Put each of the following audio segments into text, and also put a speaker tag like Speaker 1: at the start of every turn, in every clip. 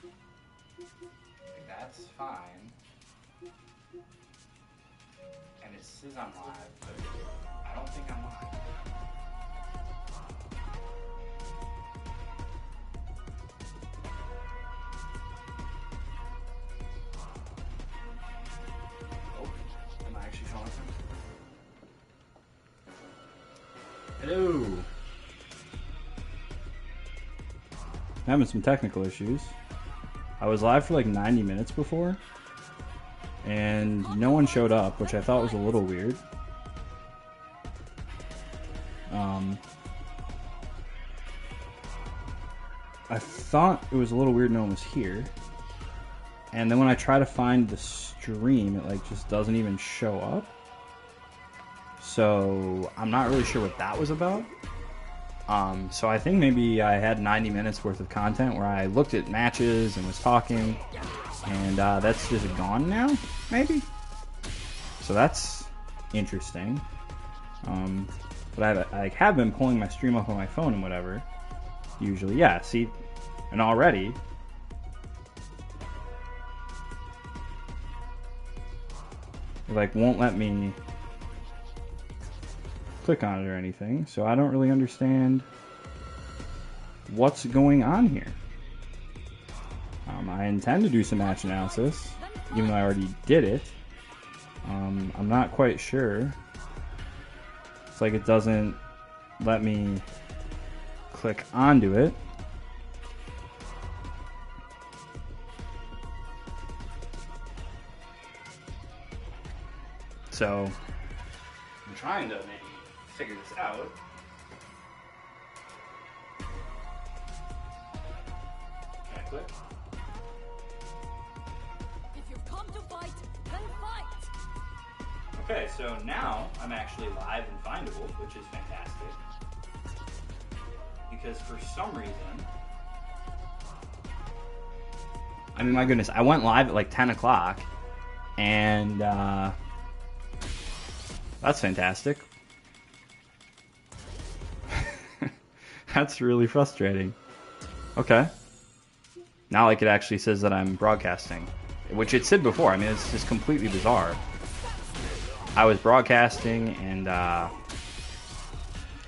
Speaker 1: Like, that's fine. And it says I'm live, but I don't think I'm live. Oh, am I actually showing something? Hello. Having some technical issues. I was live for like 90 minutes before, and no one showed up, which I thought was a little weird. I thought it was a little weird no one was here. And then when I try to find the stream, it like just doesn't even show up. So I'm not really sure what that was about. So I think maybe I had 90 minutes worth of content where I looked at matches and was talking, and that's just gone now, maybe? So that's interesting. But I have been pulling my stream up on my phone and whatever. Usually, yeah, see, and already it like won't let me click on it or anything, so I don't really understand what's going on here. I intend to do some match analysis, even though I already did it. I'm not quite sure. It's like it doesn't let me click onto it. So I'm trying to maybe figure this out. Can I click?
Speaker 2: If you've come to fight, then fight.
Speaker 1: Okay, so now I'm actually live and findable, which is fantastic. Because for some reason, I mean, my goodness, I went live at like 10 o'clock, and that's fantastic. That's really frustrating. Okay. Now like it actually says that I'm broadcasting, which it said before. I mean, it's just completely bizarre. I was broadcasting and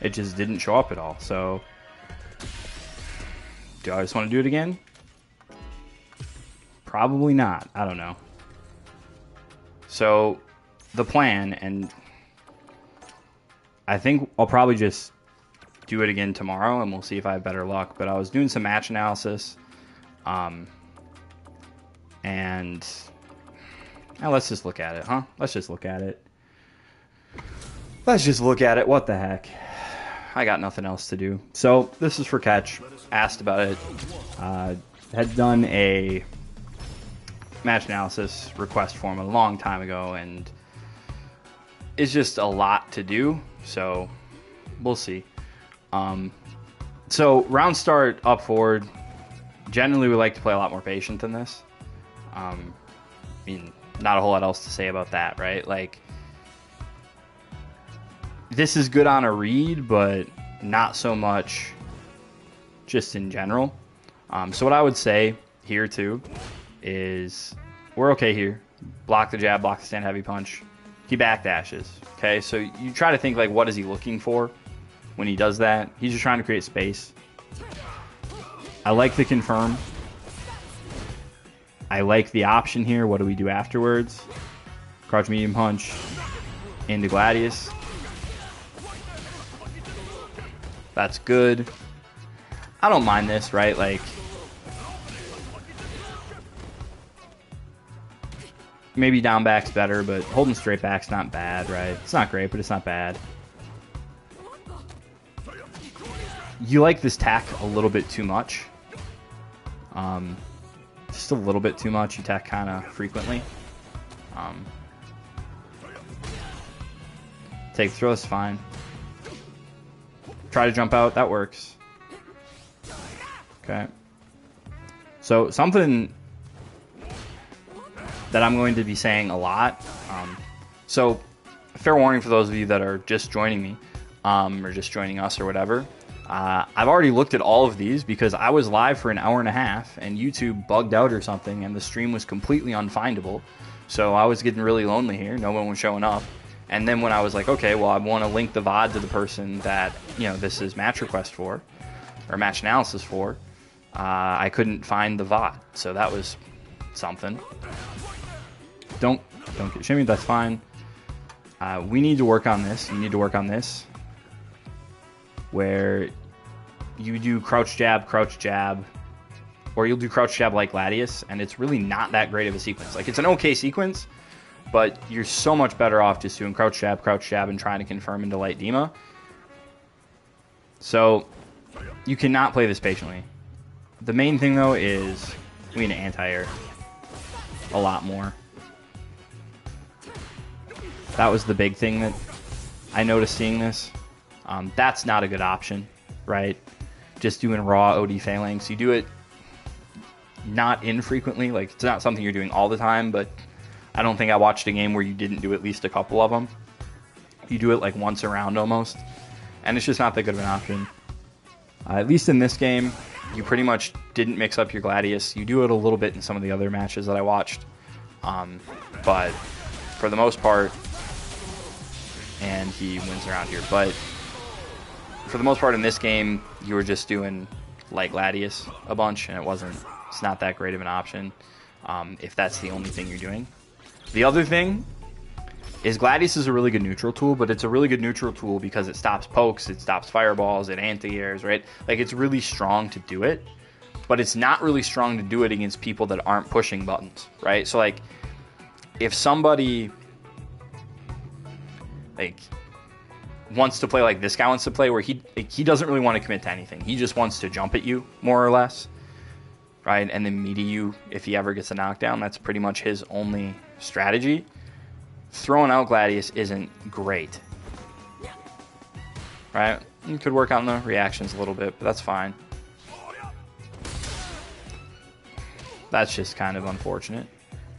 Speaker 1: it just didn't show up at all. So do I just want to do it again? Probably not. I don't know. So the plan, and I think I'll probably just do it again tomorrow and we'll see if I have better luck. But I was doing some match analysis, and now let's just look at it, huh? Let's just look at it. Let's just look at it. What the heck? I got nothing else to do. So this is for Catch. Asked about it. Had done a match analysis request form a long time ago, and it's just a lot to do. So we'll see. So round start up forward. Generally, we like to play a lot more patient than this. I mean, not a whole lot else to say about that, right? Like, this is good on a read, but not so much just in general. So what I would say here too is we're okay here. Block the jab, block the stand heavy punch. He backdashes. Okay, so you try to think like, what is he looking for when he does that? He's just trying to create space. I like the confirm. I like the option here. What do we do afterwards? Crouch medium punch into Gladius. That's good. I don't mind this, right? Like, maybe down back's better, but holding straight back's not bad, right? It's not great, but it's not bad. You like this tack a little bit too much. Just a little bit too much. You tack kind of frequently. Take throw is fine. Try to jump out. That works. Okay. So something that I'm going to be saying a lot. So fair warning for those of you that are just joining me, or just joining us or whatever. I've already looked at all of these because I was live for an hour and a half and YouTube bugged out or something and the stream was completely unfindable. So I was getting really lonely here. No one was showing up. And then when I was like, okay, well, I want to link the VOD to the person that, you know, this is match request for or match analysis for, I couldn't find the VOD. So that was something. Don't get shimmied. That's fine. We need to work on this. You need to work on this. Where you do crouch jab, or you'll do crouch jab like Gladius, and it's really not that great of a sequence. Like, it's an okay sequence, but you're so much better off just doing crouch jab, and trying to confirm into light Dima. So, you cannot play this patiently. The main thing, though, is we need to anti-air a lot more. That was the big thing that I noticed seeing this. That's not a good option, right? Just doing raw OD phalanx. You do it not infrequently. Like, it's not something you're doing all the time, but I don't think I watched a game where you didn't do at least a couple of them. You do it like once around almost, and it's just not that good of an option. At least in this game, you pretty much didn't mix up your Gladius. You do it a little bit in some of the other matches that I watched, but for the most part, and he wins around here, but for the most part in this game, you were just doing light Gladius a bunch, and it's not that great of an option if that's the only thing you're doing. The other thing is Gladius is a really good neutral tool, but it's a really good neutral tool because it stops pokes, it stops fireballs, it anti-airs, right? Like, it's really strong to do it, but it's not really strong to do it against people that aren't pushing buttons, right? So, like, if somebody like wants to play like this guy wants to play, where he doesn't really want to commit to anything. He just wants to jump at you, more or less, right? And then meaty you if he ever gets a knockdown. That's pretty much his only strategy. Throwing out Gladius isn't great, right? You could work on the reactions a little bit, but that's fine. That's just kind of unfortunate.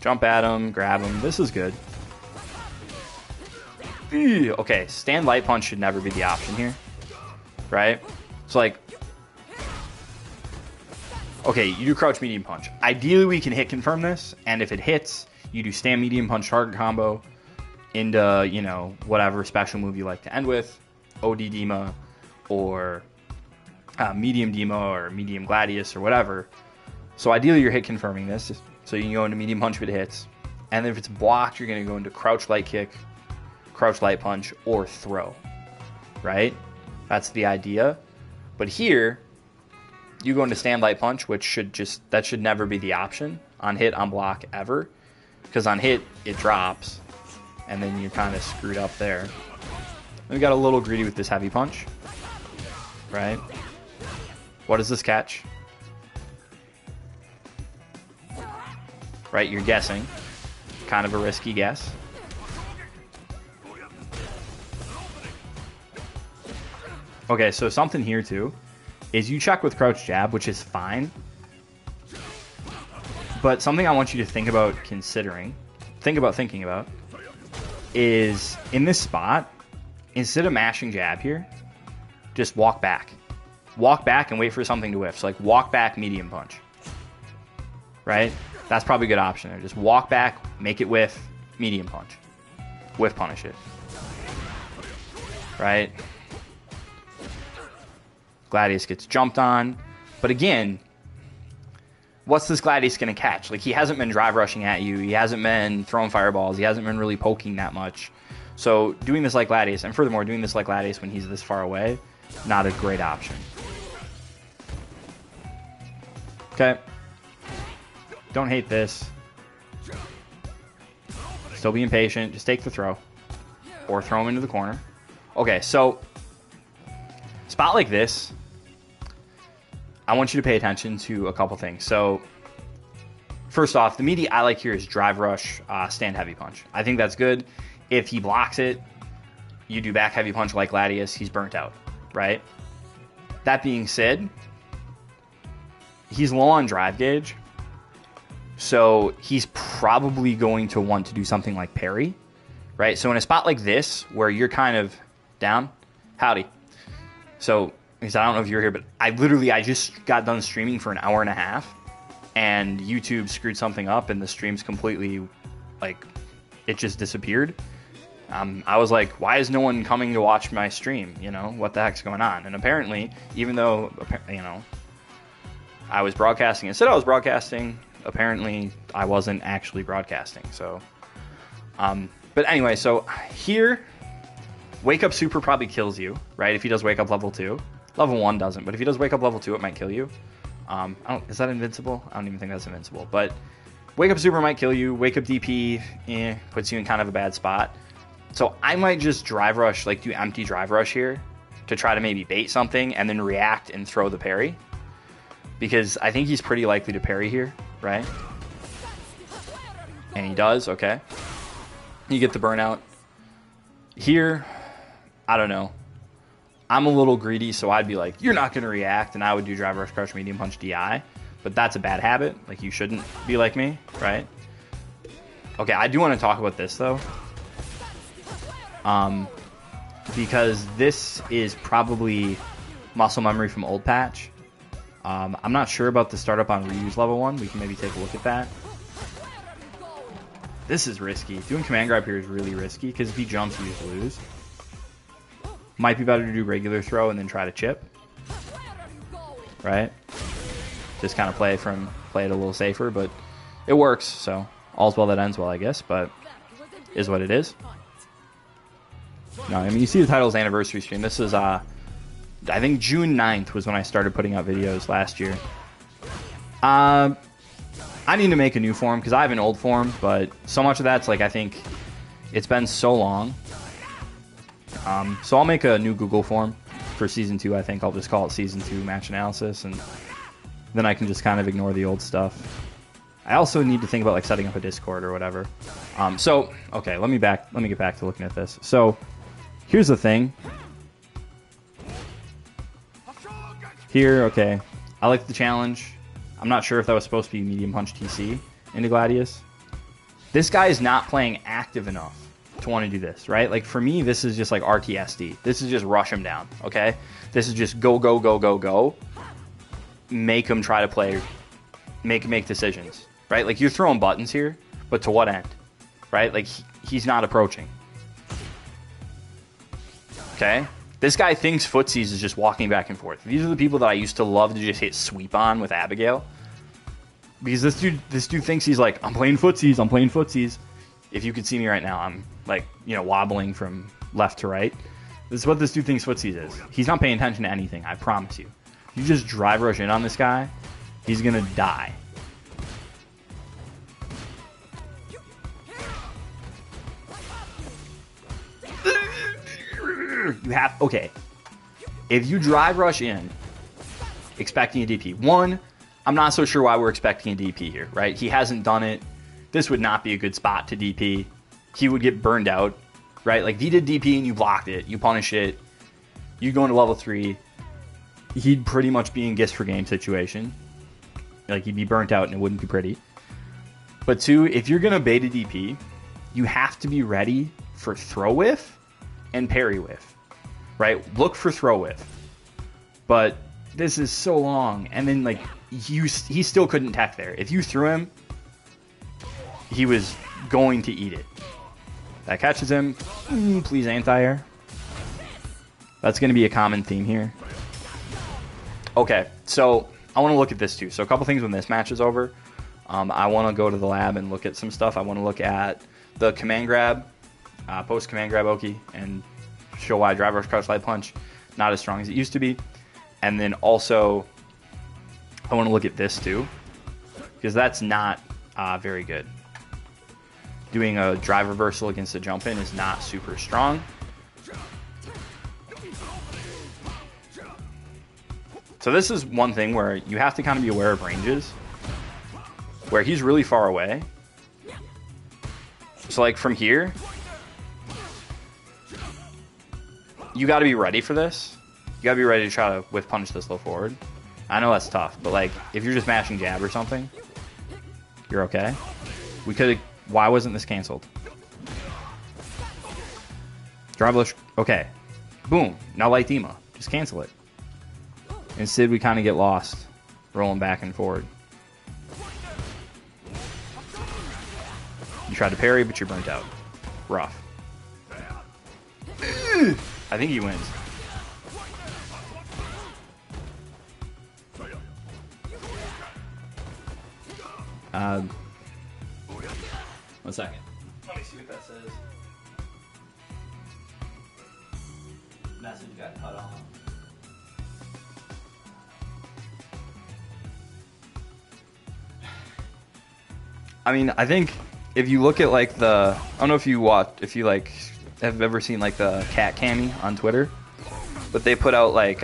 Speaker 1: Jump at him, grab him. This is good. Okay, stand light punch should never be the option here, right? So, like, okay, you do crouch medium punch. Ideally, we can hit confirm this, and if it hits, you do stand medium punch target combo into, you know, whatever special move you like to end with, OD Dima, or medium Dima, or medium Gladius, or whatever. So ideally, you're hit confirming this, so you can go into medium punch if it hits, and then if it's blocked, you're going to go into crouch light kick, crouch light punch, or throw, right? That's the idea. But here, you go into stand light punch, which should never be the option on hit, on block, ever. Because on hit, it drops, and then you're kind of screwed up there. And we got a little greedy with this heavy punch, right? What does this catch? Right, you're guessing. Kind of a risky guess. Okay, so something here too is you check with crouch jab, which is fine. But something I want you to think about thinking about, is in this spot, instead of mashing jab here, just walk back. Walk back and wait for something to whiff. So, like, walk back, medium punch. Right? That's probably a good option there. Just walk back, make it whiff, medium punch. Whiff punish it. Right? Gladius gets jumped on. But again, what's this Gladius going to catch? Like, he hasn't been drive rushing at you. He hasn't been throwing fireballs. He hasn't been really poking that much. So doing this like Gladius, and furthermore, doing this like Gladius when he's this far away, not a great option. Okay. Don't hate this. Still being patient. Just take the throw. Or throw him into the corner. Okay, so spot like this, I want you to pay attention to a couple things. So, first off, the meaty I like here is drive rush, stand heavy punch. I think that's good. If he blocks it, you do back heavy punch like Gladius, he's burnt out, right? That being said, he's low on drive gauge, so he's probably going to want to do something like parry, right? So in a spot like this, where you're kind of down, howdy. So because I don't know if you're here, but I just got done streaming for an hour and a half, and YouTube screwed something up, and the stream's completely, like, it just disappeared. I was like, why is no one coming to watch my stream? You know, what the heck's going on? And apparently, even though, you know, I was broadcasting and said I was broadcasting, apparently I wasn't actually broadcasting. So, but anyway, so here, Wake Up Super probably kills you, right? If he does Wake Up level 2. Level 1 doesn't, but if he does Wake Up level 2, it might kill you. Is that invincible? I don't even think that's invincible. But Wake Up Super might kill you. Wake Up DP puts you in kind of a bad spot. So I might just drive rush, like do empty drive rush here to try to maybe bait something and then react and throw the parry. Because I think he's pretty likely to parry here, right? And he does, okay. You get the burnout. Here, I don't know. I'm a little greedy, so I'd be like, you're not going to react, and I would do drive rush crush medium punch DI. But that's a bad habit. Like, you shouldn't be like me, right? Okay, I do want to talk about this, though. Because this is probably muscle memory from old patch. I'm not sure about the startup on Ryu's level 1. We can maybe take a look at that. This is risky. Doing command grab here is really risky, because if he jumps, you just lose. Might be better to do regular throw and then try to chip. Right? Just kind of play it a little safer, but it works, so all's well that ends well, I guess, but is what it is. No, I mean, you see the title's anniversary stream. This is, I think June 9th was when I started putting out videos last year. I need to make a new form, because I have an old form, but so much of that's, like, I think it's been so long. So I'll make a new Google form for Season 2, I think. I'll just call it Season 2 Match Analysis, and then I can just kind of ignore the old stuff. I also need to think about, like, setting up a Discord or whatever. So, okay, let me get back to looking at this. So, here's the thing. Here, okay, I like the challenge. I'm not sure if that was supposed to be medium punch TC into Gladius. This guy is not playing active enough to want to do this, right? Like, for me, this is just like RTSD. This is just rush him down, okay? This is just go, go, go, go, go. Make him try to play, make decisions, right? Like, you're throwing buttons here, but to what end, right? Like, he's not approaching. Okay? This guy thinks footsies is just walking back and forth. These are the people that I used to love to just hit sweep on with Abigail. Because this dude thinks he's like, I'm playing footsies, I'm playing footsies. If you could see me right now, I'm like, you know, wobbling from left to right. This is what this dude thinks footsies is. He's not paying attention to anything, I promise you. You just drive rush in on this guy, he's gonna die. You have, okay, if you drive rush in expecting a DP, one, I'm not so sure why we're expecting a DP here, right? He hasn't done it. This would not be a good spot to DP. He would get burned out, right? Like, if he did DP and you blocked it, you punish it, you go into level 3, he'd pretty much be in Gist for game situation. Like, he'd be burnt out and it wouldn't be pretty. But two, if you're going to bait a DP, you have to be ready for throw whiff and parry whiff, right? Look for throw whiff. But this is so long. And then, like, he still couldn't tech there. If you threw him, he was going to eat it. That catches him. Please anti-air. That's going to be a common theme here. Okay, so I want to look at this too. So a couple things when this match is over. I want to go to the lab and look at some stuff. I want to look at the command grab, post command grab Oki, and show why drive rush crush light punch not as strong as it used to be. And then also, I want to look at this too, because that's not very good. Doing a drive reversal against a jump in is not super strong. So this is one thing where you have to kind of be aware of ranges, where he's really far away. So like from here, you got to be ready for this. You got to be ready to try to whiff punish this low forward. I know that's tough, but like if you're just mashing jab or something, you're okay. We could have. Why wasn't this canceled? Drive lift. Okay. Boom. Now light Dema. Just cancel it. Instead, we kind of get lost, rolling back and forward. You tried to parry, but you're burnt out. Rough. I think he wins. One second. Let me see what that says. Message got cut off. I mean, I think if you look at like the, I don't know if you like have ever seen like the cat cami on Twitter, but they put out like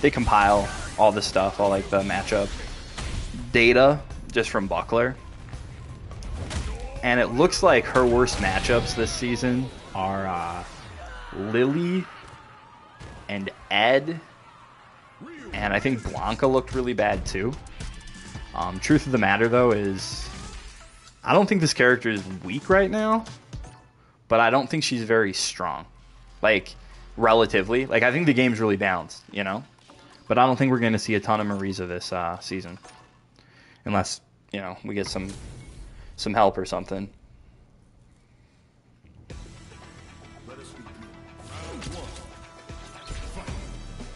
Speaker 1: they compile all this stuff, all like the matchup data just from Buckler, and it looks like her worst matchups this season are Lily and Ed, and I think Blanca looked really bad too. Truth of the matter though is, I don't think this character is weak right now, but I don't think she's very strong. Like, relatively. Like, I think the game's really balanced, you know? But I don't think we're going to see a ton of Marisa this season. Unless, you know, we get some help or something.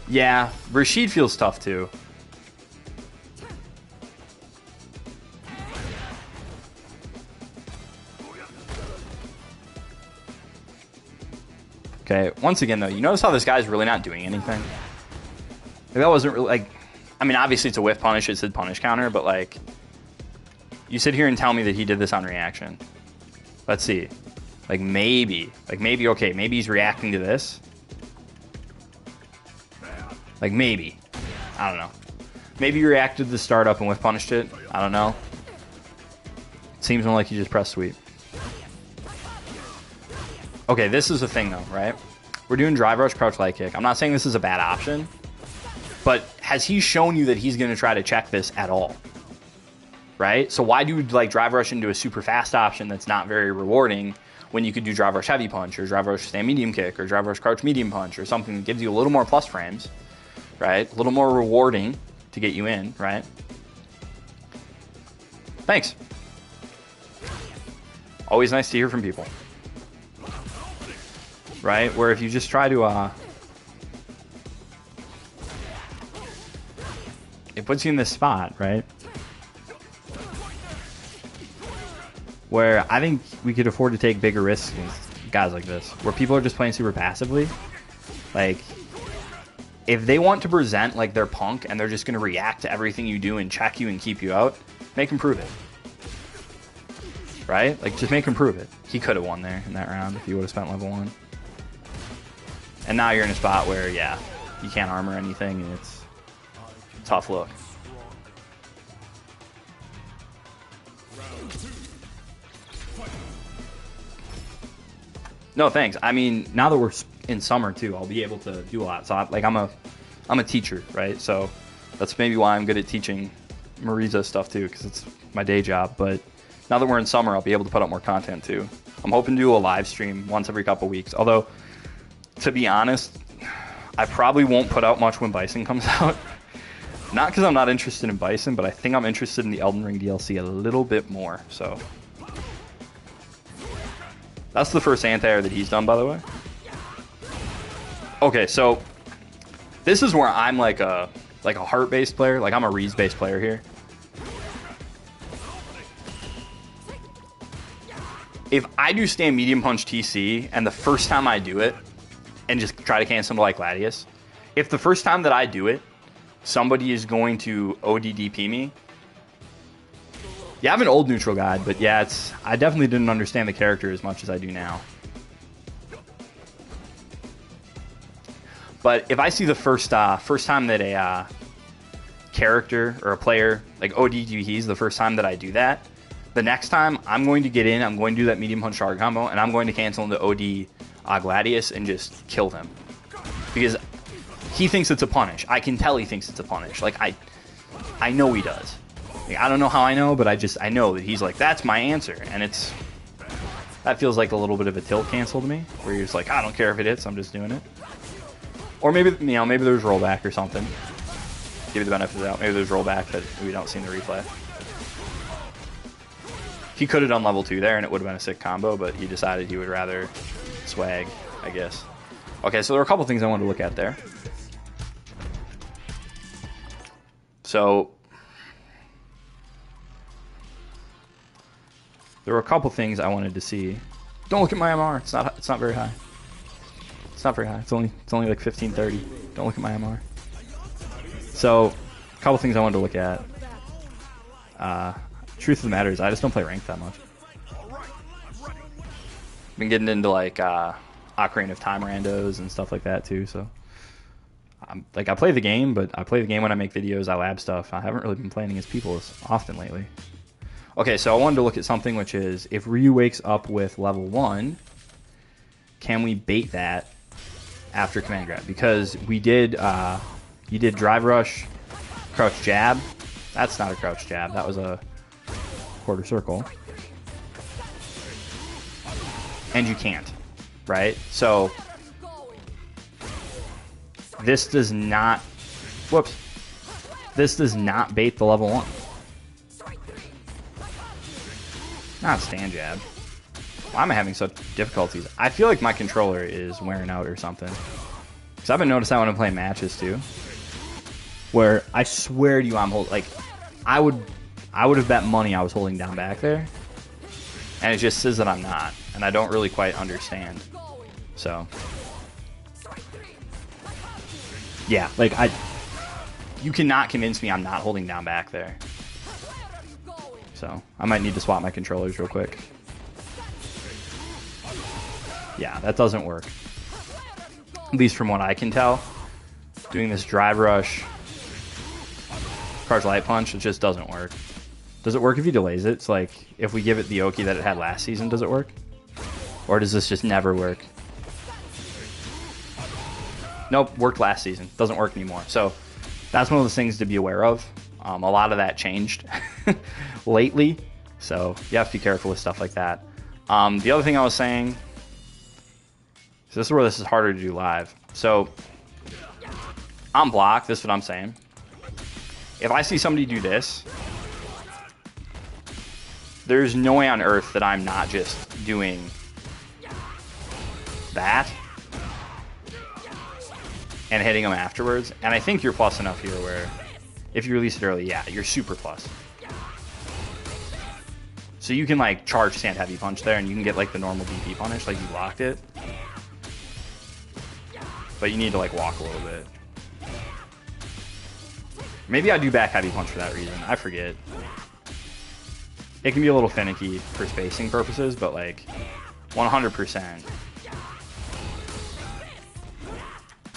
Speaker 1: Yeah, Rashid feels tough too. Okay, once again though, you notice how this guy's really not doing anything? Like, that wasn't really, like, I mean, obviously it's a whiff punish, it's a punish counter, but like, you sit here and tell me that he did this on reaction. Let's see. Like maybe, okay, maybe he's reacting to this. Like maybe. I don't know. Maybe he reacted to the startup and whiff punished it. I don't know. It seems more like he just pressed sweep. Okay, this is the thing though, right? We're doing drive rush, crouch, light kick. I'm not saying this is a bad option, but has he shown you that he's going to try to check this at all? Right? So why do you like drive rush into a super fast option that's not very rewarding when you could do drive rush heavy punch or drive rush stand medium kick or drive rush crouch medium punch or something that gives you a little more plus frames, right? A little more rewarding to get you in, right? Thanks. Always nice to hear from people. Right? Where if you just try to, it puts you in this spot, right? Where I think we could afford to take bigger risks with guys like this, where people are just playing super passively. Like, if they want to present like they're punk and they're just going to react to everything you do and check you and keep you out, make him prove it. Right? Like, just make him prove it. He could have won there in that round if he would have spent level 1. And now you're in a spot where, yeah, you can't armor anything, and it's a tough look. No, thanks. I mean, now that we're in summer, too, I'll be able to do a lot. So, I'm a teacher, right? So that's maybe why I'm good at teaching Marisa stuff, too, because it's my day job. But now that we're in summer, I'll be able to put up more content, too. I'm hoping to do a live stream once every couple weeks, although, to be honest, I probably won't put out much when Bison comes out. Not because I'm not interested in Bison, but I think I'm interested in the Elden Ring DLC a little bit more. So that's the first anti-air that he's done, by the way. Okay, so this is where I'm like a heart-based player. Like, I'm a Reeds-based player here. If I do stand medium punch TC, and the first time I do it, and just try to cancel him like Gladius, if the first time that I do it, somebody is going to ODDP me. Yeah, I have an old neutral guide, but yeah, I definitely didn't understand the character as much as I do now. But if I see the first time that a character or a player like ODDPs the first time that I do that, the next time I'm going to get in, I'm going to do that medium punch shard combo, and I'm going to cancel into OD Gladius and just kill them. Because he thinks it's a punish. I can tell he thinks it's a punish. Like, I know he does. Like, I don't know how I know, but I know that he's like, that's my answer. And that feels like a little bit of a tilt cancel to me, where you're just like, I don't care if it hits, I'm just doing it. Or maybe, you know, maybe there's rollback or something. Give you the benefit of the doubt. Maybe there's rollback that we don't see in the replay. He could have done level 2 there, and it would have been a sick combo, but he decided he would rather swag, I guess. Okay, so there were a couple things I wanted to look at there. So there were a couple things I wanted to see. Don't look at my MR. It's not very high. It's not very high. It's only like 1530. Don't look at my MR. So a couple things I wanted to look at. Truth of the matter is I just don't play ranked that much. Been getting into like Ocarina of Time randos and stuff like that too. So like I play the game, but I play the game when I make videos. I lab stuff. I haven't really been playing against people as often lately. Okay, so I wanted to look at something which is if Ryu wakes up with level 1, can we bait that after command grab? Because we did, you did drive rush, crouch jab. That's not a crouch jab. That was a quarter circle. And you can't, right? So this does not, whoops, this does not bait the level 1. Not stand jab. Why am I having such difficulties? I feel like my controller is wearing out or something. Because I've been noticing that when I'm playing matches too. Where I swear to you I'm holding, like, I would have bet money I was holding down back there. And it just says that I'm not. And I don't really quite understand. So. Yeah, like you cannot convince me I'm not holding down back there. So I might need to swap my controllers real quick. Yeah, that doesn't work. At least from what I can tell. Doing this drive rush, charge light punch, it just doesn't work. Does it work if he delays it? It's like, if we give it the Oki that it had last season, does it work? Or does this just never work? Nope, worked last season. Doesn't work anymore. So that's one of those things to be aware of. A lot of that changed lately, so you have to be careful with stuff like that. The other thing I was saying, so this is where this is harder to do live. So on block, this is what I'm saying. If I see somebody do this, there's no way on earth that I'm not just doing that and hitting them afterwards. And I think you're plus enough here where if you release it early, yeah, you're super plus. So you can like charge stand heavy punch there and you can get like the normal DP punish, like you blocked it. But you need to like walk a little bit. Maybe I do back heavy punch for that reason. I forget. It can be a little finicky for spacing purposes, but like 100%.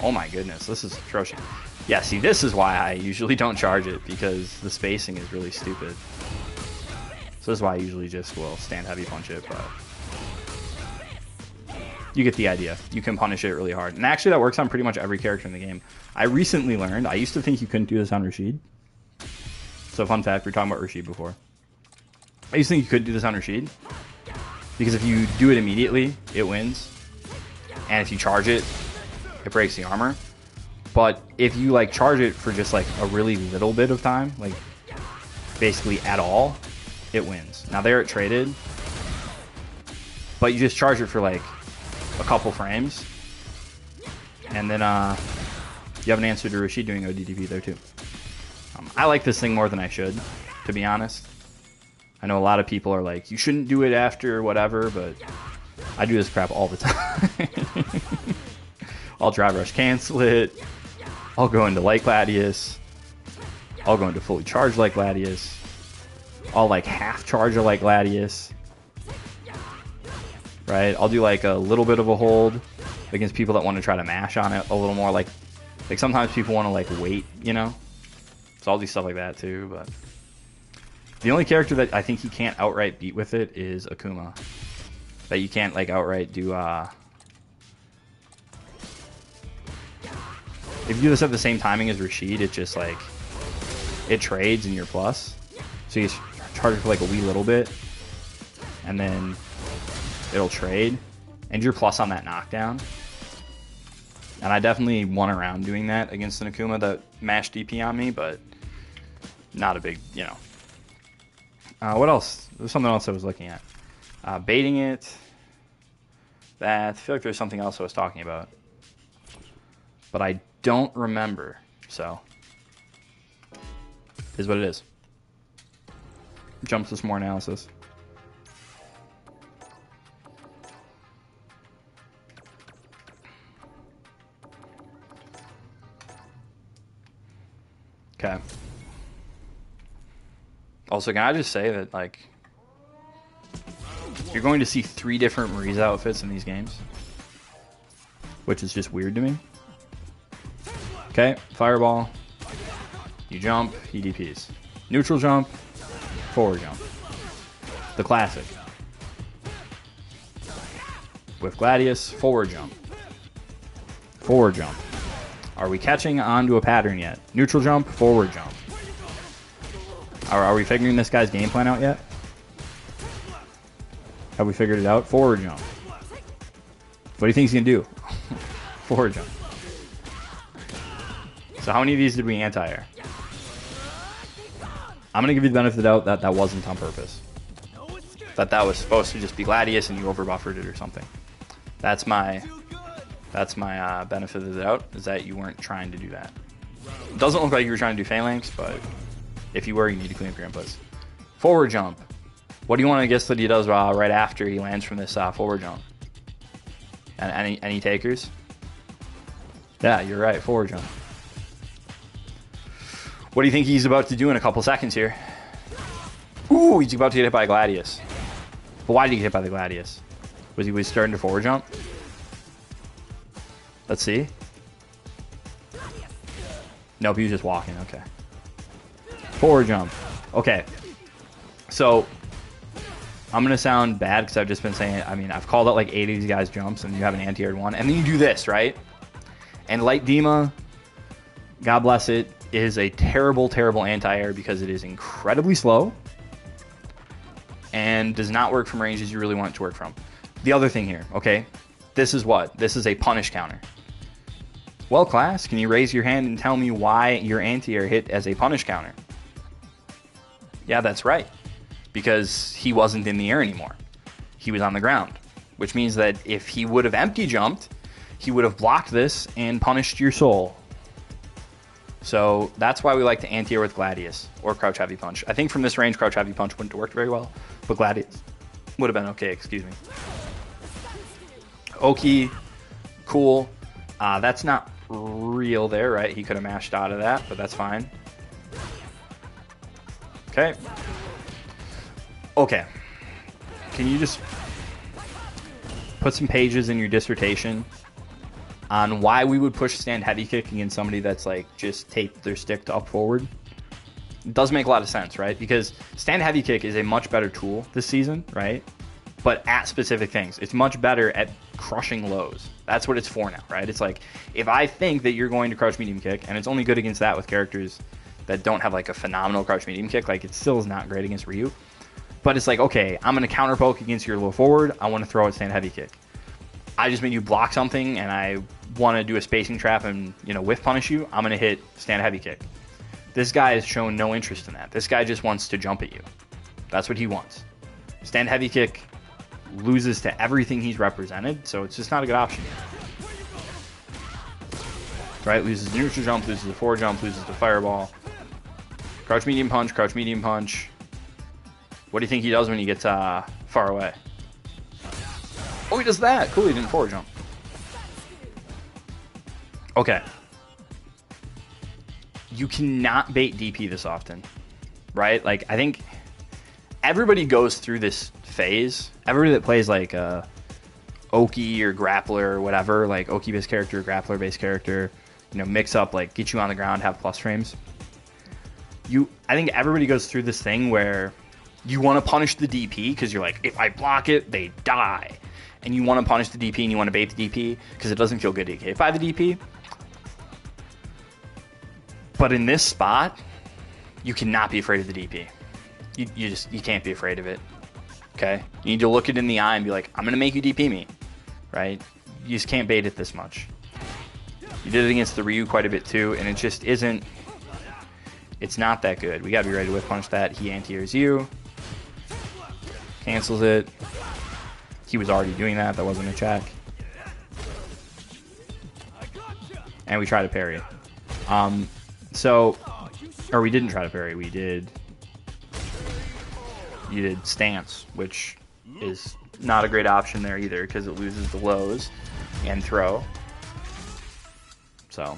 Speaker 1: Oh my goodness, this is atrocious. Yeah, see, this is why I usually don't charge it, because the spacing is really stupid. So this is why I usually just will stand heavy punch it, but you get the idea. You can punish it really hard. And actually that works on pretty much every character in the game. I recently learned, I used to think you couldn't do this on Rashid. So fun fact, we were talking about Rashid before. I used to think you could do this on Rashid, because if you do it immediately, it wins. And if you charge it, it breaks the armor. But if you like charge it for just like a really little bit of time, like basically at all, it wins. Now there it traded, but you just charge it for like a couple frames, and then you have an answer to Rashid doing ODDP there too. I like this thing more than I should, to be honest. I know a lot of people are like, you shouldn't do it after whatever, but I do this crap all the time. I'll drive rush cancel it. I'll go into Light Gladius. I'll go into fully charged Light Gladius. I'll like half charge a Light Gladius. Right? I'll do like a little bit of a hold against people that want to try to mash on it a little more. Like sometimes people want to like wait, you know? So I'll do stuff like that too, but the only character that I think you can't outright beat with it is Akuma. That you can't like outright do if you do this at the same timing as Rashid, it just like it trades and you're plus. So you charge it for like a wee little bit, and then it'll trade, and you're plus on that knockdown. And I definitely won around doing that against an Akuma that mashed DP on me, but not a big, you know. What else? There's something else I was looking at. Baiting it. That. I feel like there's something else I was talking about. But I don't remember. So, is what it is. Jumps to some more analysis. Okay. Also, can I just say that, like, you're going to see 3 different Marisa outfits in these games, which is just weird to me. Okay, fireball. You jump, he DPs. Neutral jump, forward jump. The classic. With Gladius, forward jump. Forward jump. Are we catching on to a pattern yet? Neutral jump, forward jump. Are we figuring this guy's game plan out yet? Have we figured it out? Forward jump. What do you think he's going to do? Forward jump. So how many of these did we anti-air? I'm going to give you the benefit of the doubt that that wasn't on purpose. That was supposed to just be Gladius and you overbuffered it or something. That's my benefit of the doubt, is that you weren't trying to do that. It doesn't look like you were trying to do Phalanx, but if you were, you need to clean up your inputs. Forward jump. What do you want to guess that he does right after he lands from this forward jump? And any takers? Yeah, you're right. Forward jump. What do you think he's about to do in a couple seconds here? Ooh, he's about to get hit by Gladius. But why did he get hit by the Gladius? Was he starting to forward jump? Let's see. Nope, he was just walking. Okay. Forward jump. Okay. So, I'm going to sound bad because I've just been saying, I mean, I've called out like 8 of these guys' jumps and you have an anti-aired one. And then you do this, right? And Light Dima, God bless it, is a terrible, terrible anti-air because it is incredibly slow and does not work from ranges you really want it to work from. The other thing here, okay? This is what? This is a punish counter. Well, class, can you raise your hand and tell me why your anti-air hit as a punish counter? Yeah, that's right. Because he wasn't in the air anymore. He was on the ground. Which means that if he would have empty jumped, he would have blocked this and punished your soul. So that's why we like to anti-air with Gladius or Crouch Heavy Punch. I think from this range, Crouch Heavy Punch wouldn't have worked very well, but Gladius would have been okay, excuse me. Oki, cool. That's not real there, right? He could have mashed out of that, but that's fine. Okay. Okay. Can you just put some pages in your dissertation on why we would push stand heavy kick against somebody that's like just taped their stick to up forward? It does make a lot of sense, right? Because stand heavy kick is a much better tool this season, right? But at specific things. It's much better at crushing lows. That's what it's for now, right? It's like, if I think that you're going to crouch medium kick, and it's only good against that with characters that don't have like a phenomenal crouch medium kick, like it still is not great against Ryu. But it's like, okay, I'm going to counter poke against your low forward. I want to throw out stand heavy kick. I just made you block something, and I want to do a spacing trap and, you know, whiff punish you. I'm going to hit stand heavy kick. This guy has shown no interest in that. This guy just wants to jump at you. That's what he wants. Stand heavy kick loses to everything he's represented, so it's just not a good option. Right? Loses the neutral jump, loses the forward jump, loses the fireball. Crouch medium punch, crouch medium punch. What do you think he does when he gets far away? Oh, he does that. Cool, he didn't forward jump. Okay. You cannot bait DP this often, right? Like, I think everybody goes through this phase. Everybody that plays like Oki or Grappler or whatever, like Oki-based character, Grappler-based character, you know, mix up, like, get you on the ground, have plus frames. I think everybody goes through this thing where you want to punish the DP because you're like, if I block it, they die. And you want to punish the DP and you want to bait the DP because it doesn't feel good to get hit by the DP. But in this spot, you cannot be afraid of the DP. You can't be afraid of it. Okay? You need to look it in the eye and be like, I'm going to make you DP me. Right? You just can't bait it this much. You did it against the Ryu quite a bit too, and it just isn't... It's not that good. We gotta be ready to whiff punch that. He anti-airs you. Cancels it. He was already doing that. That wasn't a check. And we try to parry. Or we didn't try to parry. We did... You did stance, which is not a great option there either because it loses the lows and throw. So,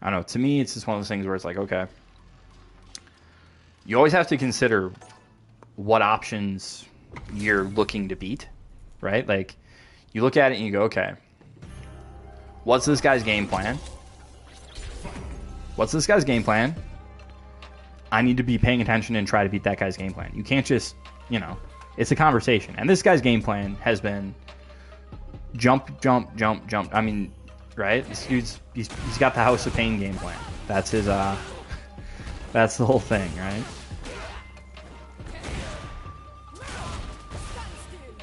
Speaker 1: I don't know. To me, it's just one of those things where it's like, okay, you always have to consider what options you're looking to beat, right? Like, you look at it and you go, okay, what's this guy's game plan? What's this guy's game plan? I need to be paying attention and try to beat that guy's game plan. You can't just, you know, it's a conversation. And this guy's game plan has been jump, jump, jump, jump. I mean, right? This dude's, he's got the House of Pain game plan. That's his, that's the whole thing, right?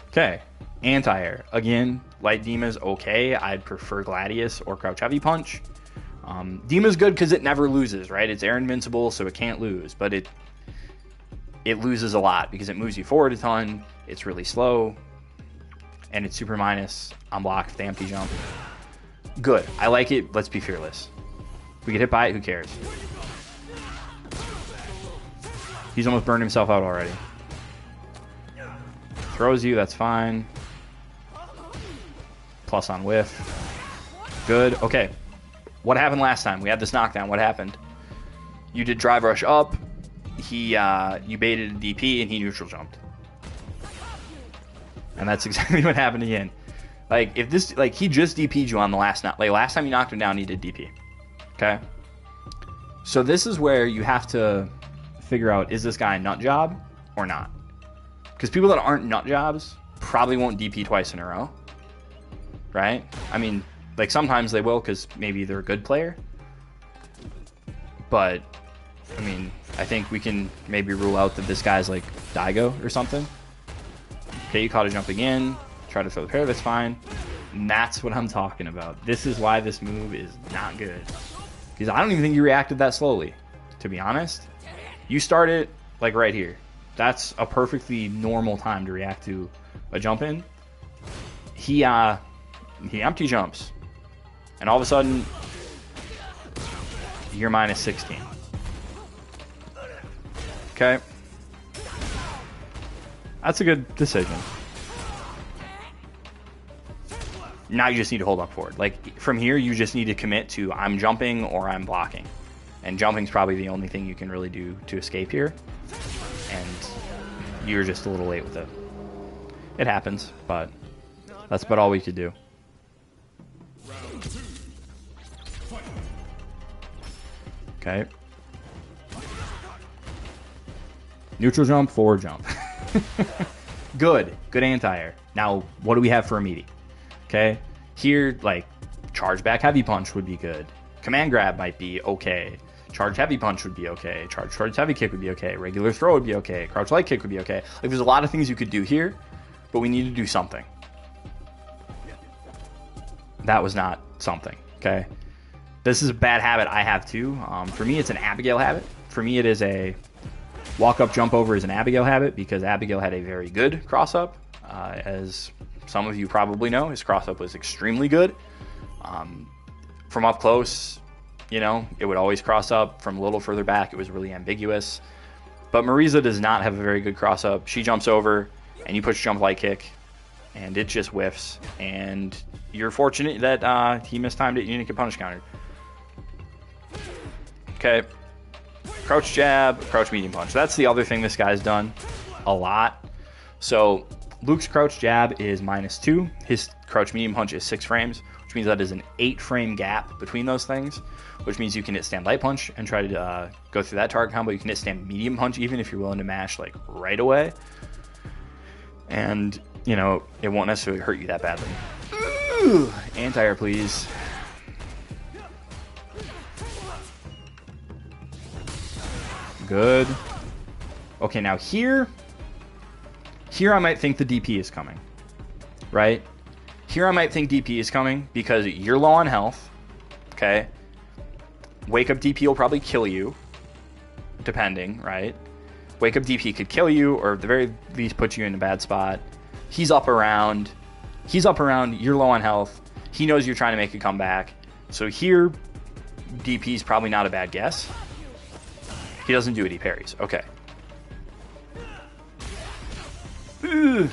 Speaker 1: Okay, anti-air. Again, light Dima's okay. I'd prefer Gladius or Crouch Heavy Punch. Dima's good because it never loses, right? It's air invincible, so it can't lose, but it loses a lot because it moves you forward a ton, it's really slow, and it's super minus on block with the empty jump. Good. I like it. Let's be fearless. If we get hit by it, who cares? He's almost burned himself out already. Throws you, that's fine. Plus on whiff. Good. Okay. What happened last time? We had this knockdown. What happened? You did drive rush up. You baited a DP and he neutral jumped. And that's exactly what happened again. Like, if this, like, he just DP'd you on the last knock. Like, last time you knocked him down, he did DP. Okay? So this is where you have to figure out, is this guy a nut job or not? Because people that aren't nut jobs probably won't DP twice in a row. Right? I mean, like, sometimes they will because maybe they're a good player. But, I mean, I think we can maybe rule out that this guy's like Daigo or something. Okay, you caught a jump again. Try to throw the pair, that's fine. And that's what I'm talking about. This is why this move is not good. Because I don't even think you reacted that slowly, to be honest. You start it, like, right here. That's a perfectly normal time to react to a jump in. He empty jumps. And all of a sudden, you're minus 16. Okay. That's a good decision. Now you just need to hold up forward. Like, from here, you just need to commit to I'm jumping or I'm blocking. And jumping's probably the only thing you can really do to escape here. And you're just a little late with it. It happens, but that's about all we could do. Okay. Neutral jump, forward jump. Good. Good anti-air. Now, what do we have for a meaty? Okay. Here, like, charge back heavy punch would be good. Command grab might be okay. Charge heavy punch would be okay. Charge heavy kick would be okay. Regular throw would be okay. Crouch light kick would be okay. Like, there's a lot of things you could do here, but we need to do something. That was not something. Okay. This is a bad habit I have too. For me, it's an Abigail habit. For me, it is a walk up, jump over is an Abigail habit because Abigail had a very good cross up. As some of you probably know, his cross up was extremely good. From up close, you know, it would always cross up. From a little further back, it was really ambiguous. But Marisa does not have a very good cross up. She jumps over, and you push jump light kick, and it just whiffs. And you're fortunate that he mistimed it. You didn't get punish countered. Okay. Crouch jab, crouch medium punch. That's the other thing this guy's done a lot. So Luke's crouch jab is -2. His crouch medium punch is 6 frames, which means that is an 8-frame gap between those things, which means you can hit stand light punch and try to go through that target combo. You can hit stand medium punch even if you're willing to mash like right away. And, you know, it won't necessarily hurt you that badly. Ooh, anti-air, please. Good. Okay, now here I might think the DP is coming, right? Here I might think DP is coming because you're low on health. Okay. Wake up DP will probably kill you. Depending, right? Wake up DP could kill you or at the very least put you in a bad spot. He's up around. You're low on health. He knows you're trying to make a comeback. So here, DP is probably not a bad guess. He doesn't do it. He parries. Okay. Ugh.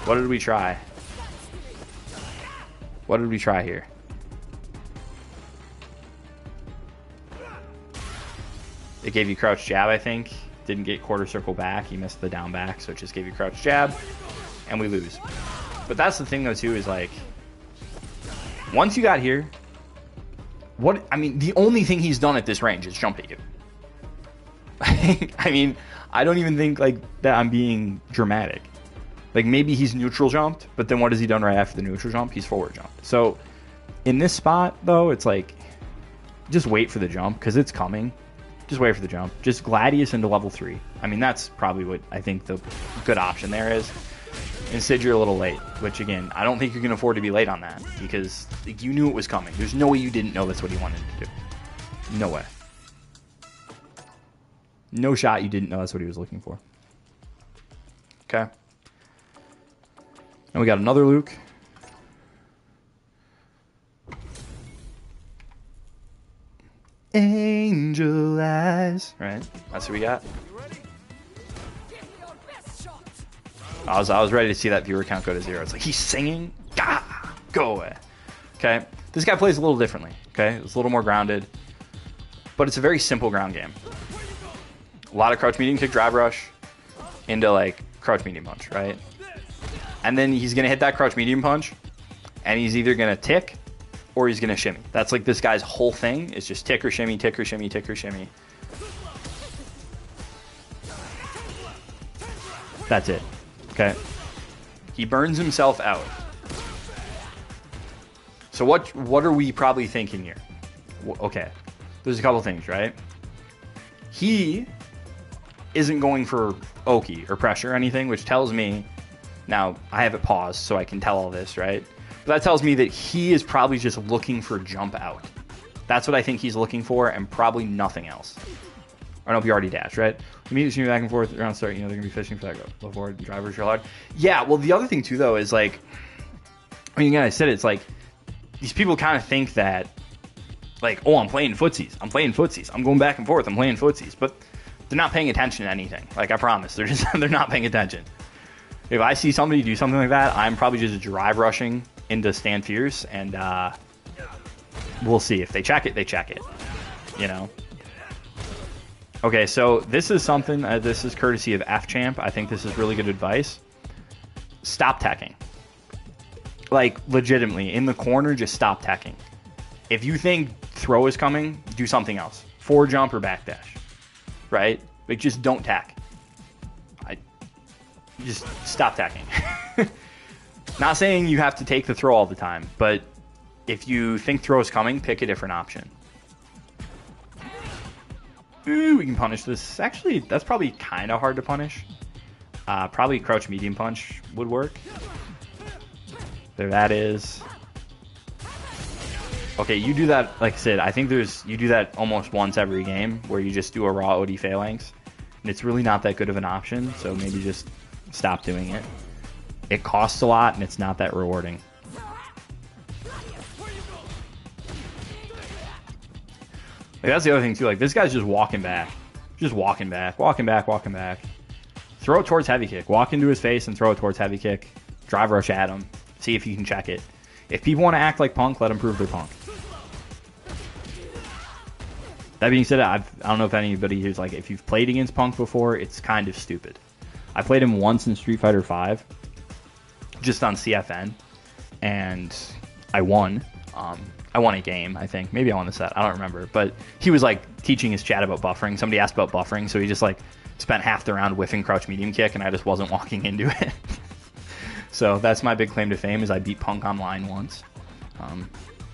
Speaker 1: What did we try? What did we try here? It gave you crouch jab, I think. Didn't get quarter circle back. He missed the down back, so it just gave you crouch jab. And we lose. But that's the thing, though, too, is like... Once you got here... the only thing he's done at this range is jump at you. I mean, I don't even think, like, that I'm being dramatic. Like, maybe he's neutral jumped, but then what has he done right after the neutral jump? He's forward jumped. So, in this spot, though, it's like... Just wait for the jump, because it's coming. Just wait for the jump. Just Gladius into level 3. I mean, that's probably what I think the good option there is. Instead, you're a little late, which, again, I don't think you can afford to be late on that because you knew it was coming. There's no way you didn't know that's what he wanted to do. No way. No shot you didn't know that's what he was looking for. Okay. And we got another Luke. Angel eyes. Right? That's what we got. I was ready to see that viewer count go to 0. It's like, he's singing? Gah! Go away. Okay? This guy plays a little differently. Okay? It's a little more grounded. But it's a very simple ground game. A lot of crouch medium kick drive rush into, like, crouch medium punch, right? And then he's going to hit that crouch medium punch, and he's either going to tick or he's going to shimmy. That's, like, this guy's whole thing is just tick or shimmy, tick or shimmy, tick or shimmy. That's it. Okay. He burns himself out. So what are we probably thinking here? Okay. There's a couple things, right? He isn't going for Oki or pressure or anything, which tells me, now I have it paused so I can tell all this, right? But that tells me that he is probably just looking for jump out. That's what I think he's looking for and probably nothing else. I don't know if you already dashed, right? Immediately back and forth around start, they're going to be fishing for that go forward. Drivers real hard. Yeah, well, the other thing, too, though, is like, again, I said it's like, these people kind of think that, like, oh, I'm playing footsies. I'm going back and forth. I'm playing footsies. But they're not paying attention to anything. Like, I promise. They're not paying attention. If I see somebody do something like that, I'm probably just drive rushing into stand fierce, and we'll see. If they check it, they check it. You know? Okay, so this is something, this is courtesy of F-Champ. I think this is really good advice. Stop teching. Like, legitimately, in the corner, just stop teching. If you think throw is coming, do something else. Forward jump or backdash. Right? Like, just don't tack. Just stop tacking. Not saying you have to take the throw all the time, but if you think throw is coming, pick a different option. Ooh, we can punish this. Actually, that's probably kind of hard to punish. Probably crouch medium punch would work. There that is. Okay, you do that, like I said, I think you do that almost once every game, where you just do a raw OD phalanx. And it's really not that good of an option, so maybe just stop doing it. It costs a lot, and it's not that rewarding. Like, that's the other thing, too. Like, this guy's just walking back. Just walking back. Walking back, walking back. Throw it towards heavy kick. Walk into his face and throw it towards heavy kick. Drive rush at him. See if you can check it. If people want to act like Punk, let them prove they're Punk. That being said, I don't know if anybody who's like, if you've played against Punk before, it's kind of stupid. I played him once in Street Fighter V, just on CFN, and I won. I won a game, I think. Maybe I won the set. I don't remember. But he was, like, teaching his chat about buffering. Somebody asked about buffering, so he just, like, spent half the round whiffing crouch medium kick, and I just wasn't walking into it. So that's my big claim to fame, is I beat Punk online once.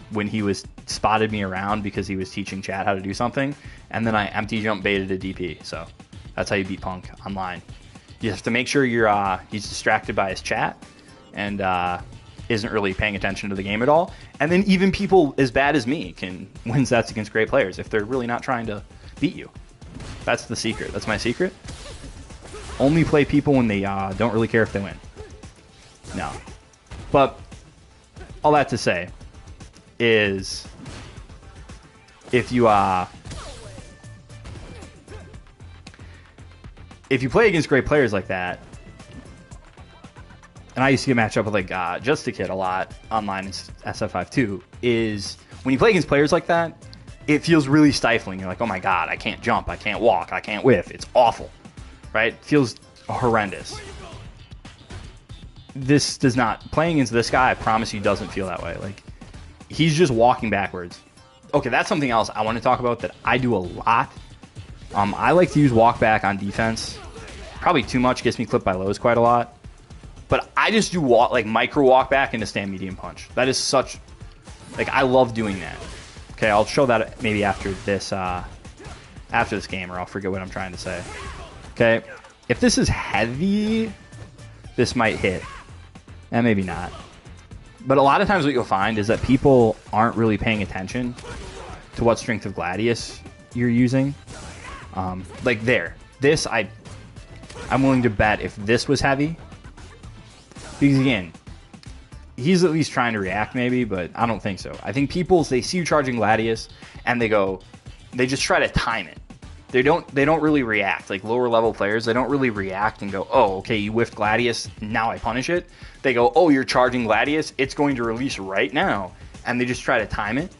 Speaker 1: When he was spotted me around because he was teaching chat how to do something, and then I empty jump baited a DP. So that's how you beat Punk online. You have to make sure he's distracted by his chat, and isn't really paying attention to the game at all. And then even people as bad as me can win sets against great players if they're really not trying to beat you. That's the secret. That's my secret. Only play people when they don't really care if they win. No. But all that to say is if you play against great players like that, and I used to get matched up with like Just a Kid a lot online in SF5 too, is when you play against players like that, it feels really stifling. You're like, oh my god, I can't jump, I can't walk, I can't whiff. It's awful, right? It feels horrendous. This does not. Playing against this guy, I promise you, doesn't feel that way. Like, he's just walking backwards. Okay, that's something else I want to talk about that I do a lot. I like to use walk back on defense. Probably too much, gets me clipped by lows quite a lot. But I just do micro walk back into stand medium punch. That is such, like, I love doing that. Okay, I'll show that maybe after this game, or I'll forget what I'm trying to say. Okay, if this is heavy, this might hit. And maybe not. But a lot of times what you'll find is that people aren't really paying attention to what strength of Gladius you're using. Like there. This, I'm willing to bet if this was heavy. Because again, he's at least trying to react maybe, but I don't think so. I think people, they see you charging Gladius, and they just try to time it. They don't really react. Like lower level players, they don't really react and go, oh, okay, you whiffed Gladius, now I punish it. They go, oh, you're charging Gladius, it's going to release right now. And they just try to time it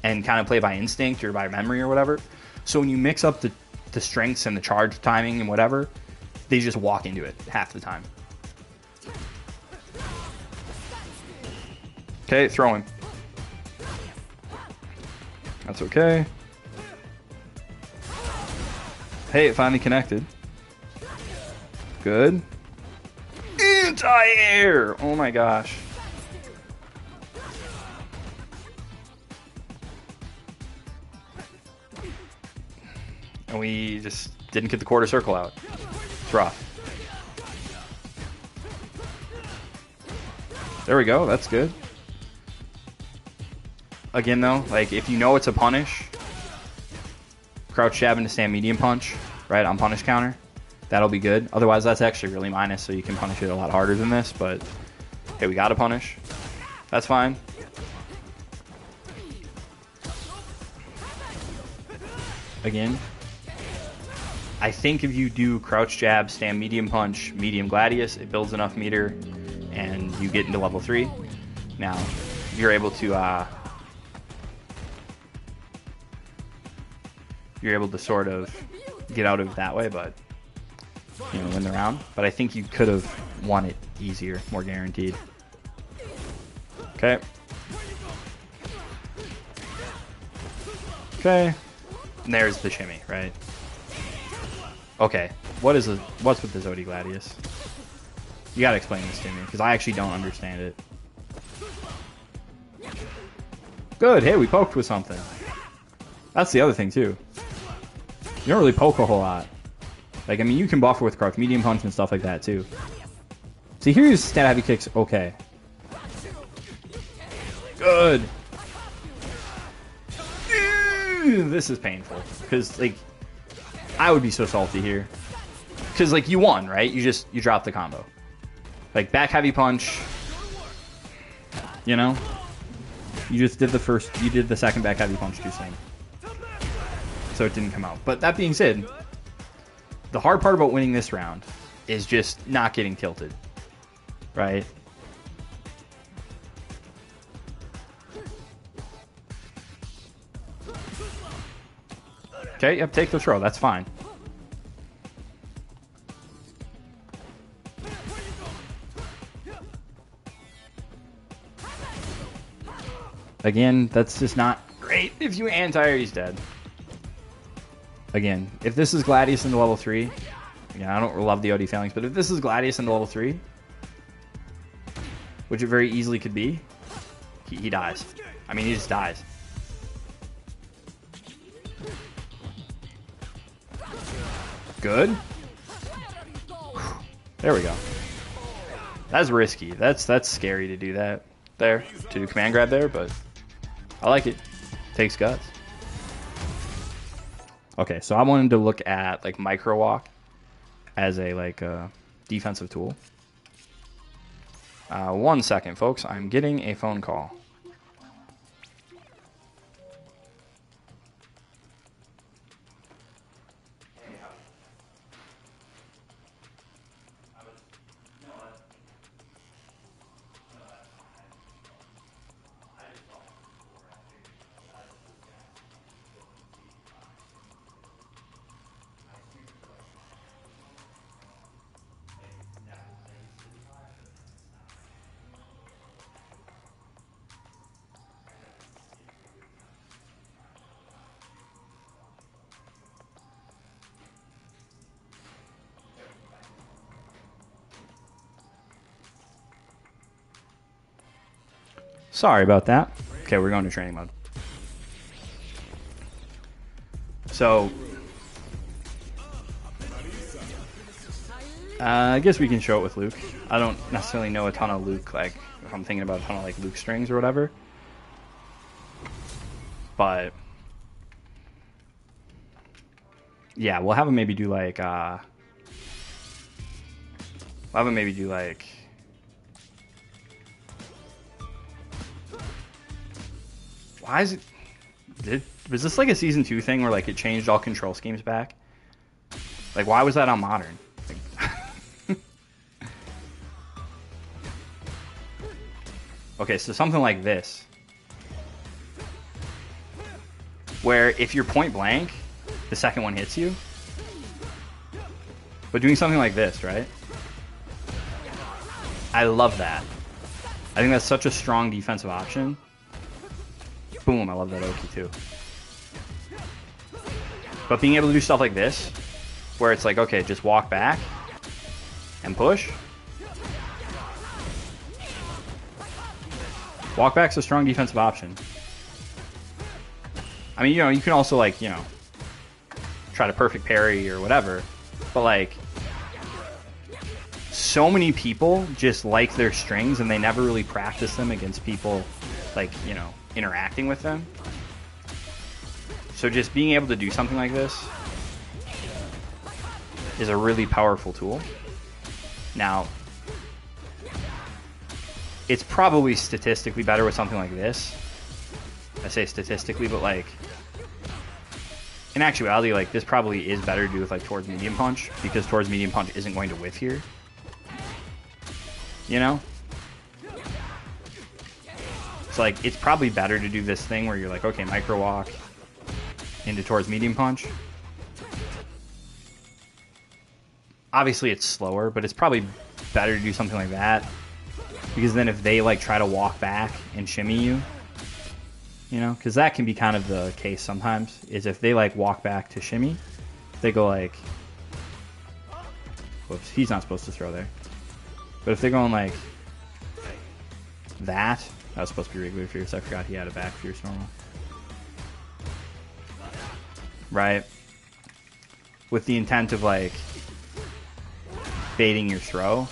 Speaker 1: and kind of play by instinct or by memory or whatever. So when you mix up the strengths and the charge timing and whatever, they just walk into it half the time. Okay, throw him. That's okay. Hey, it finally connected. Good. Anti-air! Oh my gosh. And we just didn't get the quarter circle out. It's rough. There we go, that's good. Again though, like if you know it's a punish, crouch jab into stand medium punch, right, on punish counter. That'll be good. Otherwise, that's actually really minus, so you can punish it a lot harder than this, but hey, we got to punish. That's fine. Again, I think if you do crouch jab, stand medium punch, medium Gladius, it builds enough meter, and you get into level 3. Now, you're able to sort of get out of it that way, but you know, win the round. But I think you could have won it easier, more guaranteed. Okay. Okay. And there's the shimmy, right? Okay. What's with the Zodi Gladius? You gotta explain this to me, because I actually don't understand it. Good. Hey, we poked with something. That's the other thing, too. You don't really poke a whole lot. Like, I mean, you can buffer with crouch medium punch and stuff like that, too. See, here's stat heavy kicks. Okay. Good. This is painful. Because, like, I would be so salty here. Because, like, you won, right? You dropped the combo. Like, back heavy punch. You know? You just did the second back heavy punch too soon. So it didn't come out. But that being said, the hard part about winning this round is just not getting tilted, right? Okay, yep, take the throw. That's fine. Again, that's just not great. If you anti-air, he's dead. Again, if this is Gladius into level 3, yeah, I don't love the OD failings, but if this is Gladius into level 3, which it very easily could be, he dies. I mean, he just dies. Good. There we go. That's risky. That's scary to do that there, to do command grab there, but I like it. Takes guts. Okay, so I wanted to look at like micro walk as a like defensive tool. 1 second, folks. I'm getting a phone call. Sorry about that. Okay, we're going to training mode. So, I guess we can show it with Luke. I don't necessarily know a ton of Luke, like, if I'm thinking about a ton of, like, Luke strings or whatever. But, yeah, we'll have him maybe do, like, why is it... was this like a Season 2 thing where like it changed all control schemes back? Like, why was that on Modern? Like, okay, so something like this. Where if you're point blank, the second one hits you. But doing something like this, right? I love that. I think that's such a strong defensive option. Boom, I love that Oki too. But being able to do stuff like this, where it's like, okay, just walk back and push. Walk back's a strong defensive option. I mean, you know, you can also like, you know, try to perfect parry or whatever, but like, so many people just like their strings and they never really practice them against people like, you know, interacting with them. So just being able to do something like this is a really powerful tool. Now, it's probably statistically better with something like this. I say statistically, but like, in actuality, like this probably is better to do with like towards medium punch, because towards medium punch isn't going to whiff here. You know? So like, it's probably better to do this thing where you're like, okay, micro walk into towards medium punch. Obviously it's slower, but it's probably better to do something like that, because then if they like try to walk back and shimmy you, you know, because that can be kind of the case sometimes, is if they like walk back to shimmy, they go like, whoops, he's not supposed to throw there. But if they're going like that was supposed to be regular fierce. I forgot he had a back fierce normal. Right? With the intent of like baiting your throw,